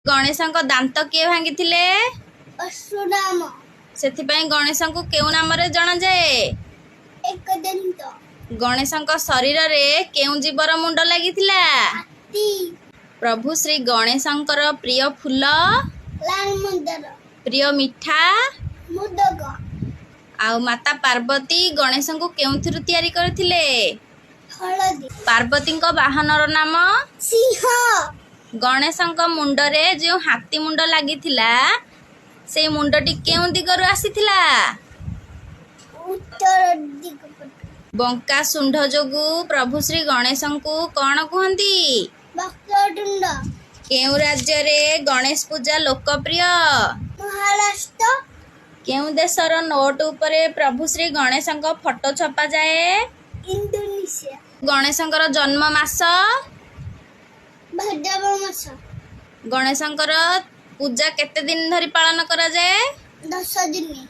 ଗଣେଶଙ୍କ ଦାନ୍ତ କିଏ ଭାଙ୍ଗିଥିଲେ? ଅସୁରାମ। ସେଥିପାଇଁ ଗଣେଶଙ୍କୁ କେଉଁ ନାମରେ ଜଣାଯାଏ? ଏକଦନ୍ତ। ଗଣେଶଙ୍କ ଶରୀରରେ କେଉଁ ଜୀବର ମୁଣ୍ଡ ଲାଗିଥିଲା? ହାତୀ। ପ୍ରଭୁ ଶ୍ରୀ ଗଣେଶଙ୍କର ପ୍ରିୟ ଫୁଲ? ଲାଲ ମନ୍ଦାର। ପ୍ରିୟ ମିଠା? ମୁଦକ। ଆଉ ମାତା ପାର୍ବତୀ ଗଣେଶଙ୍କୁ କେଉଁଥିରୁ ତିଆରି କରିଥିଲେ? ହଳଦୀ। ପାର୍ବତୀଙ୍କ ବାହନର ନାମ? ସିଂହ। ଗଣେଶଙ୍କ ମୁଣ୍ଡରେ ଯେଉଁ ହାତୀ ମୁଣ୍ଡ ଲାଗିଥିଲା ସେଇ ମୁଣ୍ଡଟି କେଉଁ ଦିଗରୁ ଆସିଥିଲା? ଉତ୍ତର ଦିଗ ପଟୁ। ବଙ୍କା ଶୁଣ୍ଢ ଯୋଗୁ ପ୍ରଭୁ ଶ୍ରୀ ଗଣେଶଙ୍କୁ କ'ଣ କୁହନ୍ତି? ବକ୍ରତୁଣ୍ଡ। କେଉଁ ରାଜ୍ୟରେ ଗଣେଶ ପୂଜା ଲୋକପ୍ରିୟ? ମହାରାଷ୍ଟ୍ର। କେଉଁ ଦେଶର ନୋଟ ଉପରେ ପ୍ରଭୁ ଶ୍ରୀ ଗଣେଶଙ୍କ ଫଟୋ ଛପାଯାଏ? ଇଣ୍ଡୋନେସିଆ। ଗଣେଶଙ୍କର ଜନ୍ମ ମାସ? ଭାଦ୍ରବ ମାସ। ଗଣେଶଙ୍କର ପୂଜା କେତେ ଦିନ ଧରି ପାଳନ କରାଯାଏ? 10 ଦିନ।